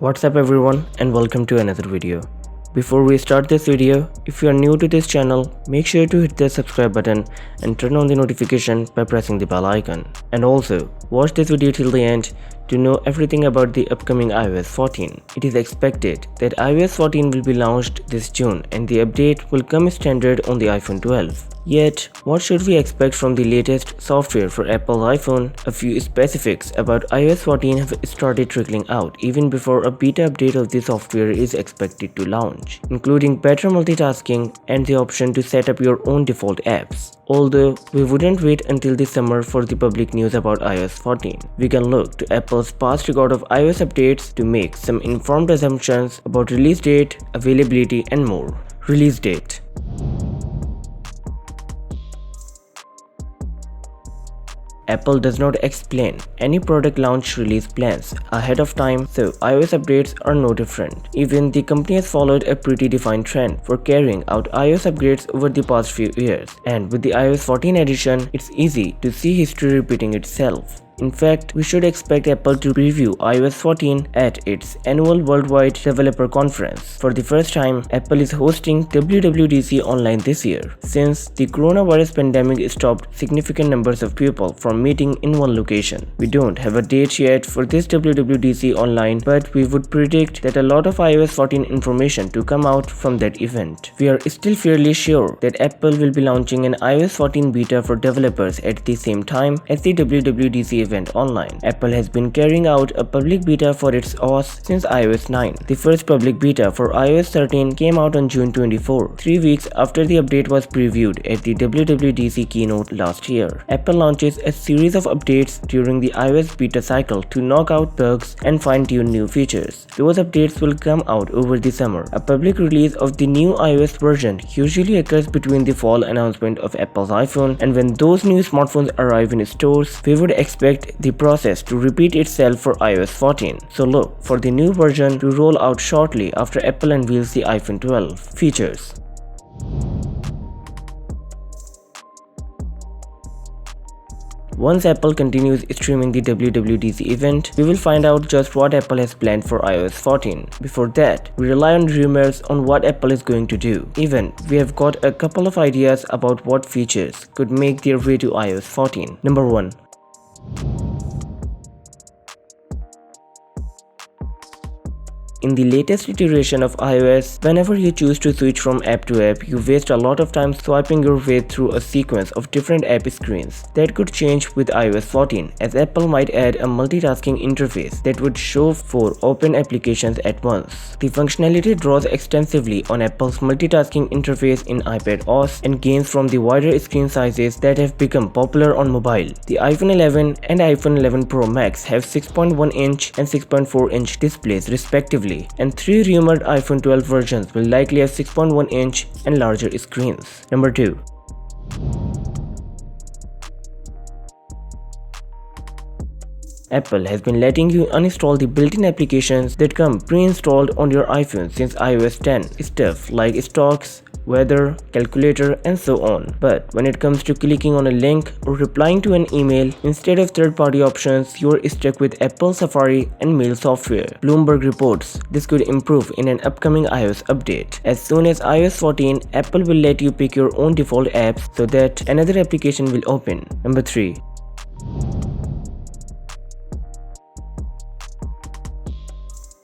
What's up everyone and welcome to another video. Before we start this video, if you are new to this channel, make sure to hit the subscribe button and turn on the notification by pressing the bell icon. And also, watch this video till the end to know everything about the upcoming iOS 14. It is expected that iOS 14 will be launched this June and the update will come standard on the iPhone 12. Yet, what should we expect from the latest software for Apple iPhone? A few specifics about iOS 14 have started trickling out even before a beta update of the software is expected to launch, including better multitasking and the option to set up your own default apps. Although we wouldn't wait until the summer for the public news about iOS 14, we can look to Apple's past record of iOS updates to make some informed assumptions about release date, availability, and more. Release date. Apple does not explain any product launch release plans ahead of time, so iOS updates are no different. Even the company has followed a pretty defined trend for carrying out iOS upgrades over the past few years, and with the iOS 14 edition, it's easy to see history repeating itself. In fact, we should expect Apple to preview iOS 14 at its annual Worldwide Developer Conference. For the first time, Apple is hosting WWDC online this year, since the coronavirus pandemic stopped significant numbers of people from meeting in one location. We don't have a date yet for this WWDC online, but we would predict that a lot of iOS 14 information to come out from that event. We are still fairly sure that Apple will be launching an iOS 14 beta for developers at the same time as the WWDC event online. Apple has been carrying out a public beta for its OS since iOS 9. The first public beta for iOS 13 came out on June 24, 3 weeks after the update was previewed at the WWDC keynote last year. Apple launches a series of updates during the iOS beta cycle to knock out bugs and fine-tune new features. Those updates will come out over the summer. A public release of the new iOS version usually occurs between the fall announcement of Apple's iPhone, and when those new smartphones arrive in stores, we would expect the process to repeat itself for iOS 14. So look for the new version to roll out shortly after Apple unveils the iPhone 12 features. Once Apple continues streaming the WWDC event, we will find out just what Apple has planned for iOS 14. Before that, we rely on rumors on what Apple is going to do. Even we have got a couple of ideas about what features could make their way to iOS 14. Number 1. In the latest iteration of iOS, whenever you choose to switch from app to app, you waste a lot of time swiping your way through a sequence of different app screens. That could change with iOS 14, as Apple might add a multitasking interface that would show 4 open applications at once. The functionality draws extensively on Apple's multitasking interface in iPadOS and gains from the wider screen sizes that have become popular on mobile. The iPhone 11 and iPhone 11 Pro Max have 6.1-inch and 6.4-inch displays respectively, and 3 rumored iPhone 12 versions will likely have 6.1-inch and larger screens. Number 2. Apple has been letting you uninstall the built-in applications that come pre-installed on your iPhone since iOS 10, stuff like stocks, weather, calculator, and so on. But when it comes to clicking on a link or replying to an email, instead of third-party options, you are stuck with Apple Safari and Mail software. Bloomberg reports this could improve in an upcoming iOS update. As soon as iOS 14, Apple will let you pick your own default apps so that another application will open. Number 3.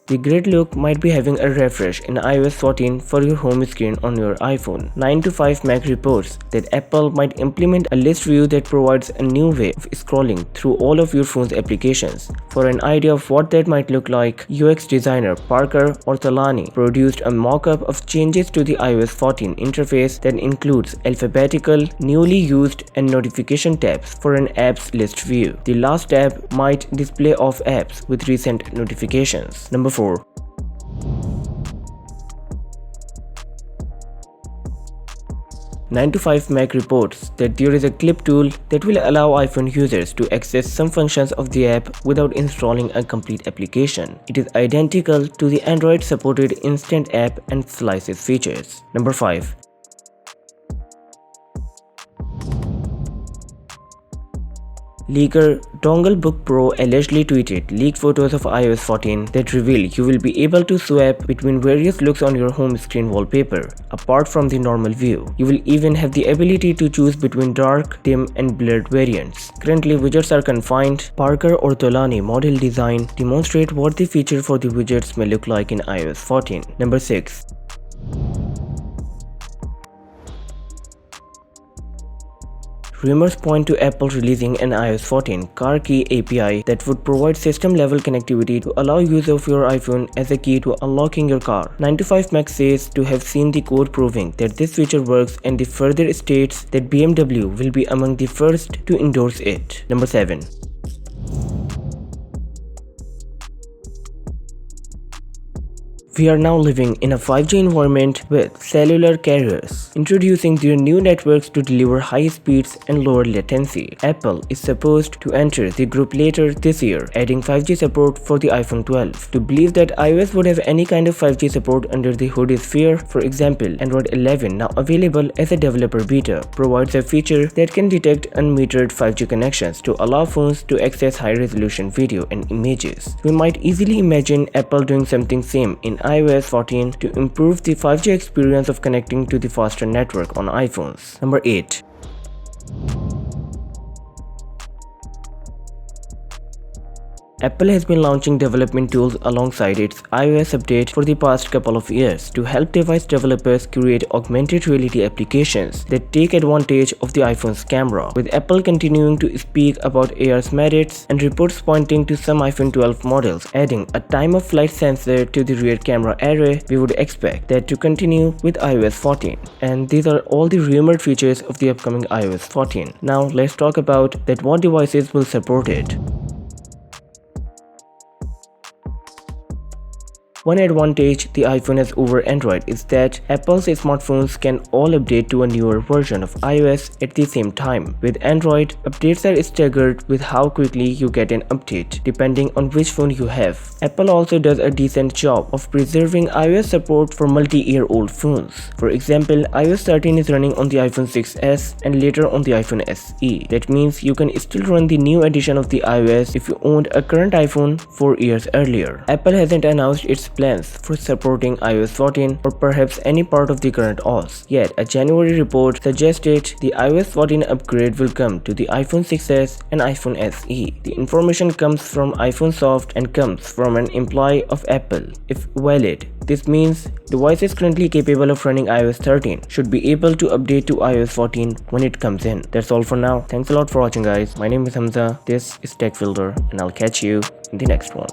The grid look might be having a refresh in iOS 14 for your home screen on your iPhone. 9 to 5 Mac reports that Apple might implement a list view that provides a new way of scrolling through all of your phone's applications. For an idea of what that might look like, UX designer Parker Ortolani produced a mock-up of changes to the iOS 14 interface that includes alphabetical, newly used, and notification tabs for an apps list view. The last tab might display off apps with recent notifications. Number 4. 9 to 5 Mac reports that there is a clip tool that will allow iPhone users to access some functions of the app without installing a complete application. It is identical to the Android-supported Instant App and Slices features. Number 5. Leaker Dongle Book Pro allegedly tweeted leaked photos of iOS 14 that reveal you will be able to swap between various looks on your home screen wallpaper, apart from the normal view. You will even have the ability to choose between dark, dim, and blurred variants. Currently, widgets are confined. Parker Ortolani model design demonstrate what the feature for the widgets may look like in iOS 14. Number 6. Rumors point to Apple releasing an iOS 14 car key API that would provide system-level connectivity to allow use of your iPhone as a key to unlocking your car. 9to5Mac says to have seen the code proving that this feature works, and the further states that BMW will be among the first to endorse it. Number 7. We are now living in a 5G environment with cellular carriers introducing their new networks to deliver high speeds and lower latency. Apple is supposed to enter the group later this year, adding 5G support for the iPhone 12. To believe that iOS would have any kind of 5G support under the hood is fair. For example, Android 11, now available as a developer beta, provides a feature that can detect unmetered 5G connections to allow phones to access high-resolution video and images. We might easily imagine Apple doing something same in iOS 14 to improve the 5G experience of connecting to the faster network on iPhones. Number 8. Apple has been launching development tools alongside its iOS update for the past couple of years to help device developers create augmented reality applications that take advantage of the iPhone's camera, with Apple continuing to speak about AR's merits and reports pointing to some iPhone 12 models adding a time-of-flight sensor to the rear camera array. We would expect that to continue with iOS 14. And these are all the rumored features of the upcoming iOS 14. Now let's talk about that what devices will support it. One advantage the iPhone has over Android is that Apple's smartphones can all update to a newer version of iOS at the same time. With Android, updates are staggered with how quickly you get an update, depending on which phone you have. Apple also does a decent job of preserving iOS support for multi-year-old phones. For example, iOS 13 is running on the iPhone 6s and later on the iPhone SE. That means you can still run the new edition of the iOS if you owned a current iPhone 4 years earlier. Apple hasn't announced its plans for supporting iOS 14 or perhaps any part of the current OS. Yet, a January report suggested the iOS 14 upgrade will come to the iPhone 6s and iPhone SE. The information comes from iPhone Soft and comes from an employee of Apple. If valid, this means devices currently capable of running iOS 13 should be able to update to iOS 14 when it comes in. That's all for now. Thanks a lot for watching, guys. My name is Hamza, this is Tech Filter, and I'll catch you in the next one.